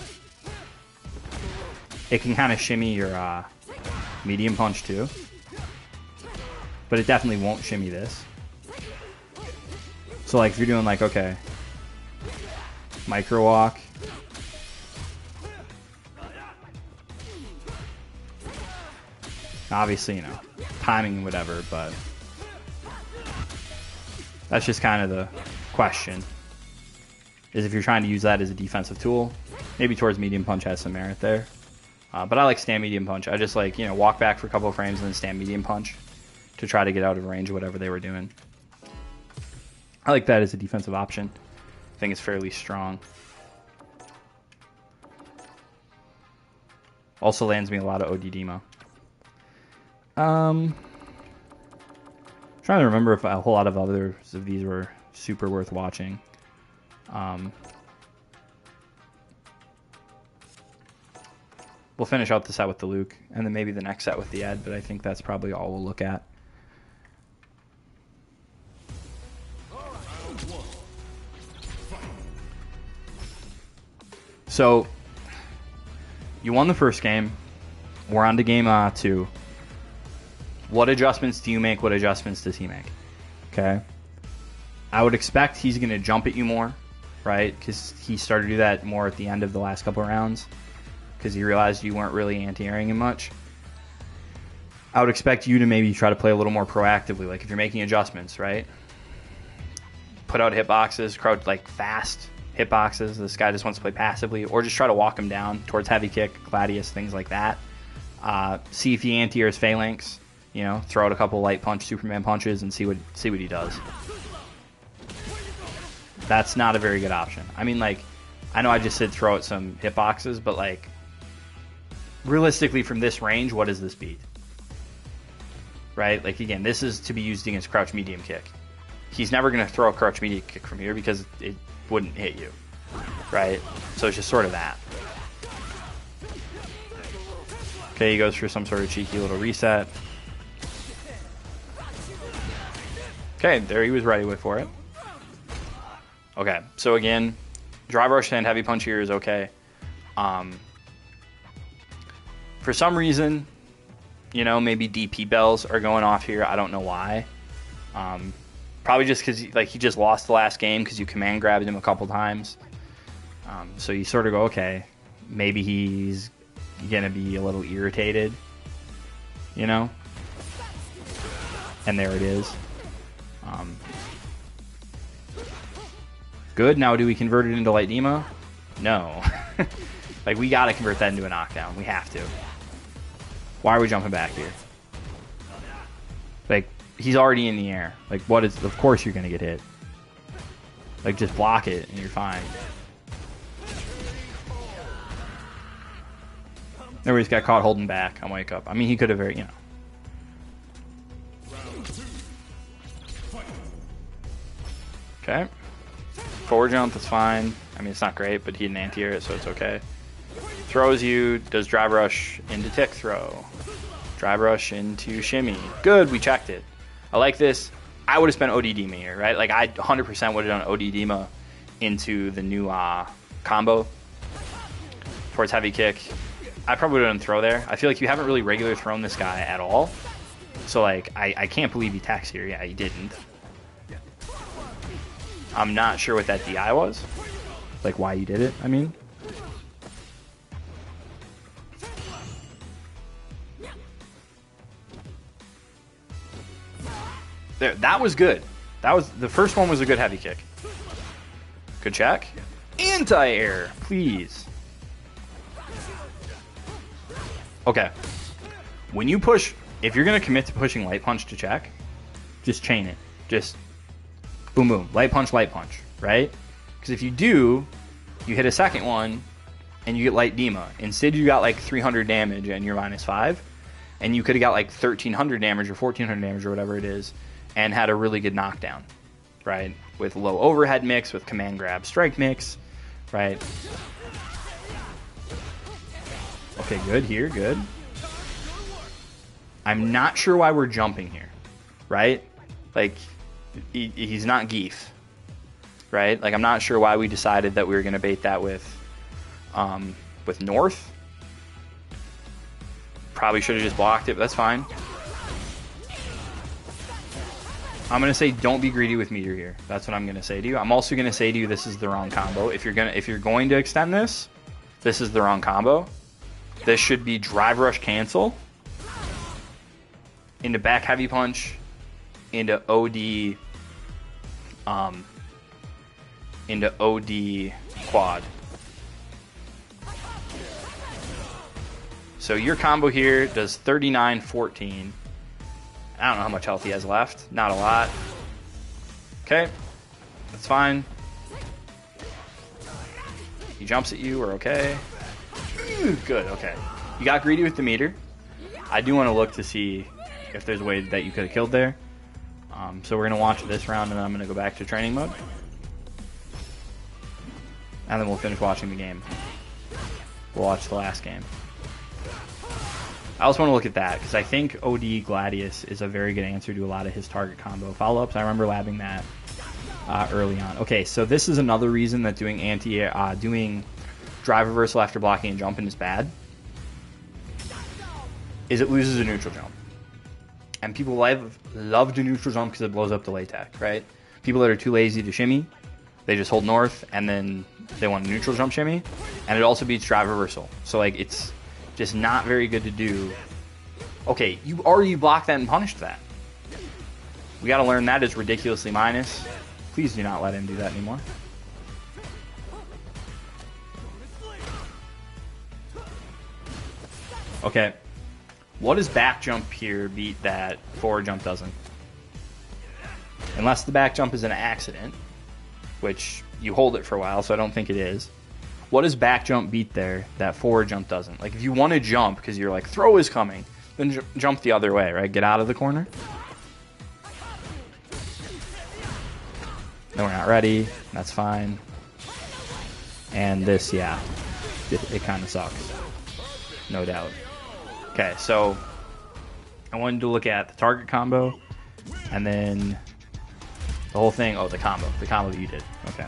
Speaker 1: it can kind of shimmy your medium punch too. But it definitely won't shimmy this. So like if you're doing like, okay, micro walk, obviously, you know, timing and whatever, but that's just kind of the question, is if you're trying to use that as a defensive tool, maybe towards medium punch has some merit there. But I like stand medium punch. I just like, you know, walk back for a couple of frames and then stand medium punch to try to get out of range of whatever they were doing. I like that as a defensive option. I think it's fairly strong. Also lands me a lot of OD demo. Trying to remember if a whole lot of others of these were super worth watching. We'll finish out the set with the Luke, and then maybe the next set with the Ed, but I think that's probably all we'll look at. So, You won the first game. We're on to game 2. What adjustments do you make? What adjustments does he make? Okay. I would expect he's going to jump at you more, right? Because he started to do that more at the end of the last couple of rounds because he realized you weren't really anti-airing him much. I would expect you to maybe try to play a little more proactively, like if you're making adjustments, right? Put out hitboxes, crouch like fast hitboxes. This guy just wants to play passively, or just try to walk him down towards heavy kick, gladius, things like that. See if he anti-airs phalanx. You know, throw out a couple light punch, Superman punches, and see what he does. That's not a very good option. I mean, like, I know I just said throw out some hitboxes, but like, realistically, from this range, what does this beat? Right? Like, again, this is to be used against crouch medium kick. He's never going to throw a crouch medium kick from here because it wouldn't hit you. Right? So it's just sort of that. Okay, he goes for some sort of cheeky little reset. Okay, there he was ready for it. Okay, so again, drive rush and heavy punch here is okay. For some reason, you know, maybe DP bells are going off here. I don't know why. Probably just because he just lost the last game because you command grabbed him a couple times. So you sort of go, okay, maybe he's gonna be a little irritated, you know. And there it is. Good. Now do we convert it into light demo? No. Like, we gotta convert that into a knockdown. We have to. Why are we jumping back here? Like, he's already in the air. Like, what is... Of course you're gonna get hit. Like, just block it and you're fine. There, he's got caught holding back on wake up. I mean, he could have very, you know. Okay. Forward jump, that's fine. I mean, it's not great, but he didn't anti-air it, so it's okay. Throws you, does drive rush into tick throw. Drive rush into shimmy. Good, we checked it. I like this. I would have spent OD Dema here, right? Like, I 100% would have done OD Dema into the new combo towards heavy kick. I probably would have done throw there. I feel like you haven't really regular thrown this guy at all. So, like, I can't believe he taxed here. Yeah, he didn't. I'm not sure what that DI was. Like, why you did it, I mean. There, that was good. That was... The first one was a good heavy kick. Good check. Anti-air, please. Okay. When you push... If you're going to commit to pushing light punch to check, just chain it. Just... Boom, boom. Light punch, right? Because if you do, you hit a second one, and you get light Dema. Instead, you got like 300 damage, and you're -5. And you could have got like 1,300 damage or 1,400 damage or whatever it is, and had a really good knockdown, right? With low overhead mix, with command grab strike mix, right? Okay, good here, good. I'm not sure why we're jumping here, right? Like... He's not Geef, right? Like, I'm not sure why we decided that we were going to bait that with North. Probably should have just blocked it, but that's fine. I'm going to say don't be greedy with meter here. That's what I'm going to say to you. I'm also going to say to you this is the wrong combo. If you're going to extend this, this is the wrong combo. This should be drive rush cancel into back heavy punch into OD quad. So your combo here does 39-14. I don't know how much health he has left. Not a lot. Okay, that's fine. He jumps at you, we're okay. Good, okay. You got greedy with the meter. I do want to look to see if there's a way that you could have killed there. So we're going to watch this round, and then I'm going to go back to training mode. And then we'll finish watching the game. We'll watch the last game. I also want to look at that, because I think OD Gladius is a very good answer to a lot of his target combo follow-ups. I remember labbing that early on. Okay, so this is another reason that doing drive reversal after blocking and jumping is bad. is it loses a neutral jump. And people love to neutral jump because it blows up delay tech, right? People that are too lazy to shimmy, they just hold north and then they want a neutral jump shimmy. And it also beats drive reversal. So like it's just not very good to do. Okay, you already blocked that and punished that. We got to learn that is ridiculously minus. Please do not let him do that anymore. Okay. What does back jump here beat that forward jump doesn't? Unless the back jump is an accident, which you hold it for a while, so I don't think it is. What does back jump beat there that forward jump doesn't? Like if you want to jump because you're like, throw is coming, then jump the other way, right? Get out of the corner. No, we're not ready. That's fine. And this, yeah, it kind of sucks. No doubt. Okay, so I wanted to look at the target combo and then the whole thing. Oh, the combo that you did. Okay.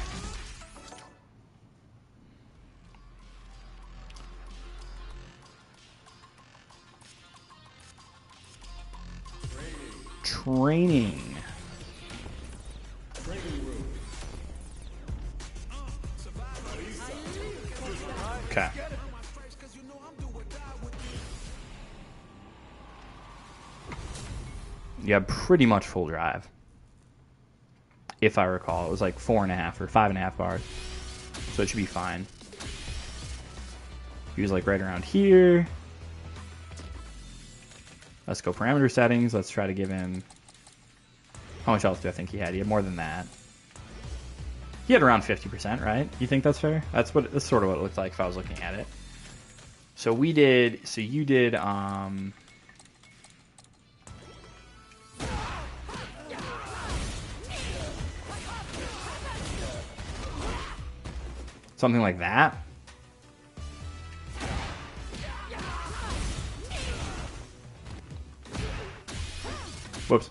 Speaker 1: Training. Okay. Yeah, pretty much full drive. If I recall, it was like 4.5 or 5.5 bars, so it should be fine. He was like right around here. Let's go parameter settings. Let's try to give him. How much else do I think he had? He had more than that. He had around 50%, right? You think that's fair? That's sort of what it looked like if I was looking at it. So we did. So you did. Something like that. Whoops.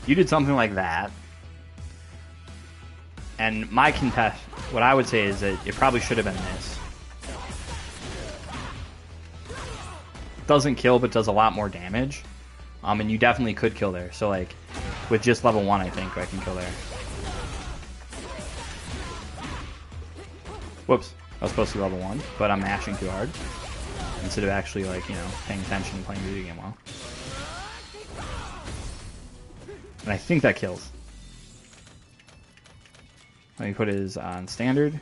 Speaker 1: You did something like that. And my contest, what I would say is that it probably should have been this. Doesn't kill, but does a lot more damage. And you definitely could kill there. So, like, with just level 1, I think I can kill there. Whoops. I was supposed to be level 1, but I'm mashing too hard. Instead of actually, like, you know, paying attention and playing the video game well. And I think that kills. Let me put his on standard.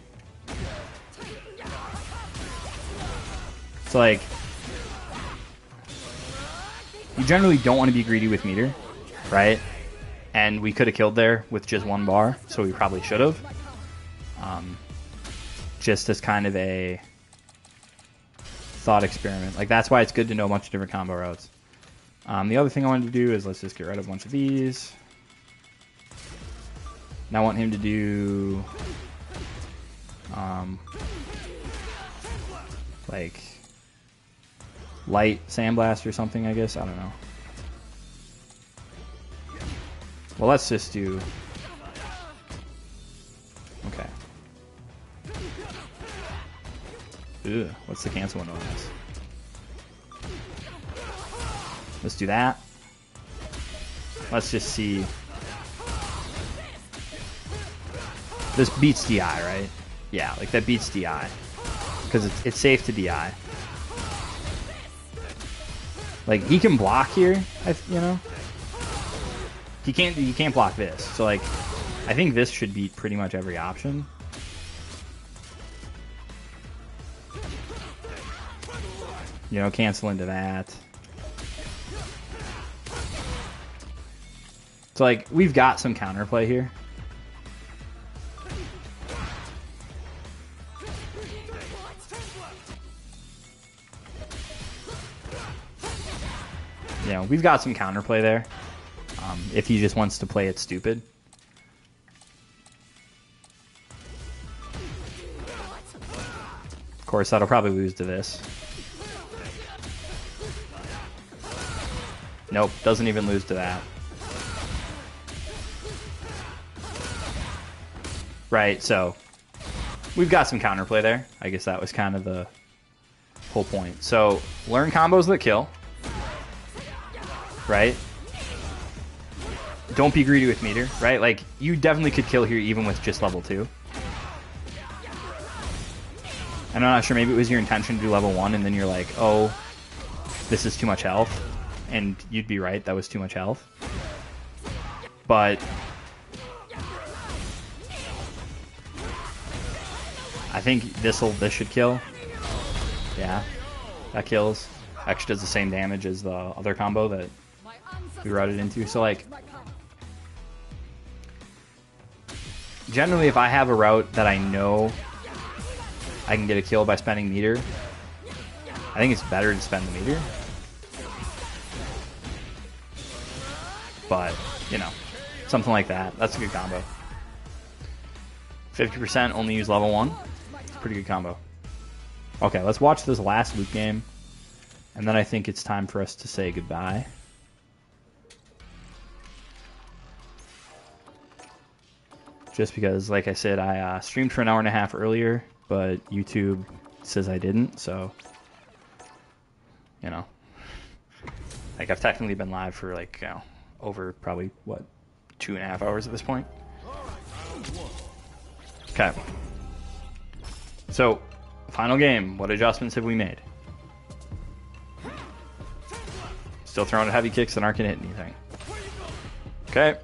Speaker 1: So, like, you generally don't want to be greedy with meter, right? And we could have killed there with just 1 bar, so we probably should have. Just as kind of a thought experiment. Like, that's why it's good to know a bunch of different combo routes. The other thing I wanted to do is let's just get rid of a bunch of these. Now I want him to do like light sandblast or something, I guess. I don't know. Well, let's just do. Okay. Ugh, what's the cancel window on this? Let's do that. Let's just see. This beats DI, right? Yeah, like that beats DI. Because it's safe to DI. Like, he can block here, you know? He can't block this. So, like, I think this should beat pretty much every option. You know, cancel into that. So, like, we've got some counterplay here. You know, we've got some counterplay there. If he just wants to play it stupid. Of course, that'll probably lose to this. Nope, doesn't even lose to that. Right, so we've got some counterplay there. I guess that was kind of the whole point. So learn combos that kill, right? Don't be greedy with meter, right? Like, you definitely could kill here even with just level 2. And I'm not sure, maybe it was your intention to do level 1 and then you're like, oh, this is too much health. And you'd be right, that was too much health. But I think this should kill. Yeah, that kills. Actually does the same damage as the other combo that we routed into. So like, generally if I have a route that I know I can get a kill by spending meter, I think it's better to spend the meter. But, you know, something like that. That's a good combo. 50% only use level 1. It's a pretty good combo. Okay, let's watch this last loot game. And then I think it's time for us to say goodbye. Just because, like I said, I streamed for an hour and a half earlier, but YouTube says I didn't, so, you know. Like, I've technically been live for, like, you know, over probably, what, 2.5 hours at this point. Okay. So, final game. What adjustments have we made? Still throwing heavy kicks that aren't going to hit anything. Okay.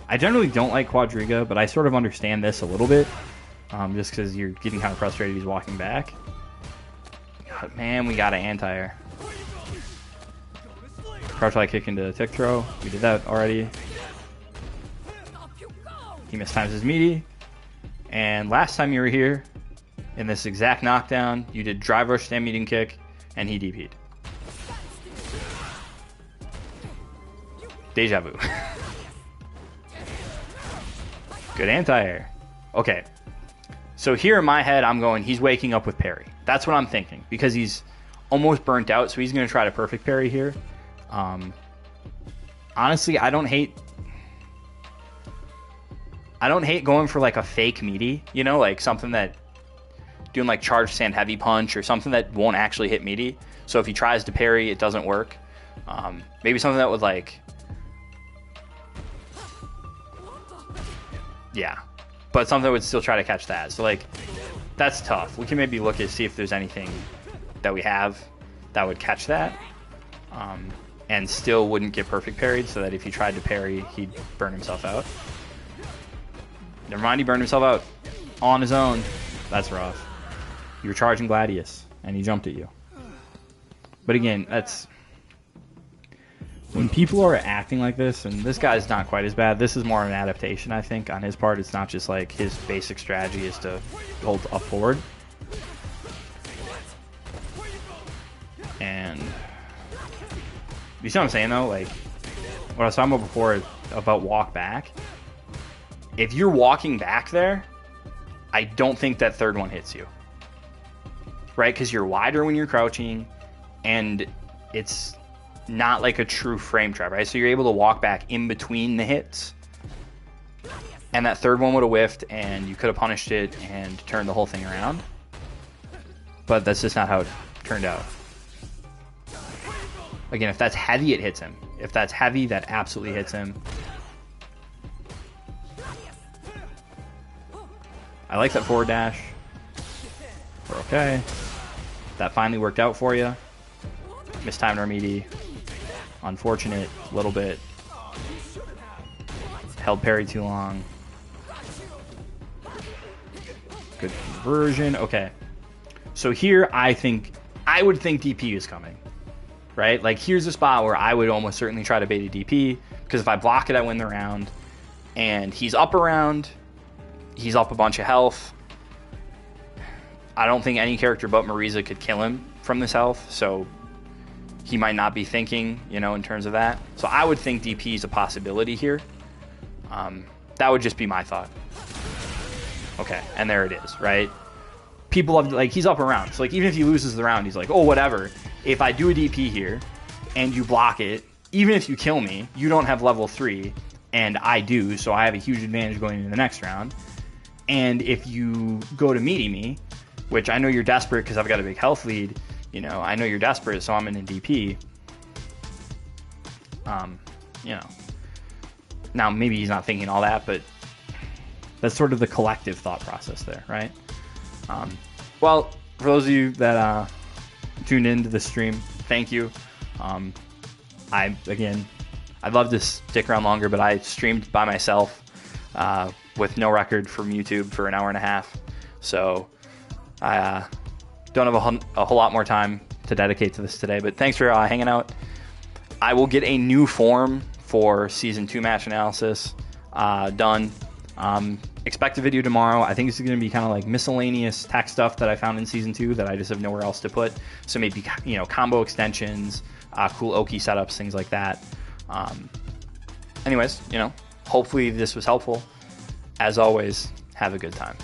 Speaker 1: I generally don't like Quadriga, but I sort of understand this a little bit. Just because you're getting kind of frustrated he's walking back. God, man, we got an anti-air. Crouch light kick into tick throw. We did that already. He mistimes his meaty. And last time you were here, in this exact knockdown, you did drive rush stand medium kick, and he DP'd. Deja vu. Good anti-air. Okay. So here in my head, I'm going, he's waking up with parry. That's what I'm thinking. Because he's almost burnt out, so he's going to try to perfect parry here. Honestly, I don't hate going for like a fake meaty. You know, like something that... doing like charge stand heavy punch or something that won't actually hit meaty. So if he tries to parry, it doesn't work. Maybe something that would like... yeah. But something that would still try to catch that. So like, that's tough. We can maybe look at see if there's anything that we have that would catch that. And still wouldn't get perfect parried, so that if he tried to parry, he'd burn himself out. Never mind, he burned himself out. On his own. That's rough. You were charging Gladius, and he jumped at you. But again, that's... when people are acting like this, and this guy's not quite as bad, this is more of an adaptation, I think, on his part. It's not just like his basic strategy is to hold up forward. And... you see what I'm saying, though? Like, what I was talking about before about walk back. If you're walking back there, I don't think that third one hits you. Right? Because you're wider when you're crouching, and it's not like a true frame trap, right? So you're able to walk back in between the hits, and that third one would have whiffed, and you could have punished it and turned the whole thing around. But that's just not how it turned out. Again, if that's heavy, it hits him. If that's heavy, that absolutely hits him. I like that forward dash. We're okay. That finally worked out for you. Mistimed our meaty. Unfortunate, a little bit. Held parry too long. Good conversion. Okay. So here, I would think DP is coming. Right? Like, here's a spot where I would almost certainly try to bait a DP, because if I block it, I win the round. And he's up around. He's up a bunch of health. I don't think any character but Marisa could kill him from this health, so he might not be thinking, you know, in terms of that. So I would think DP is a possibility here. That would just be my thought. Okay, and there it is, right? People have, like, he's up around. So, like, even if he loses the round, he's like, oh, whatever. If I do a DP here, and you block it, even if you kill me, you don't have level 3, and I do, so I have a huge advantage going into the next round. And if you go to meaty me, which I know you're desperate because I've got a big health lead, you know, I know you're desperate, so I'm in a DP. You know, now maybe he's not thinking all that, but that's sort of the collective thought process there, right? Well, for those of you that tuned into the stream, thank you. I'd love to stick around longer, but I streamed by myself with no record from YouTube for an hour and a half, so I don't have a whole lot more time to dedicate to this today. But thanks for hanging out. I will get a new form for Season 2 match analysis done. Expect a video tomorrow. I think it's going to be kind of like miscellaneous tech stuff that I found in Season 2 that I just have nowhere else to put. So maybe, you know, combo extensions, cool Oki setups, things like that. Anyways, you know, hopefully this was helpful. As always, have a good time.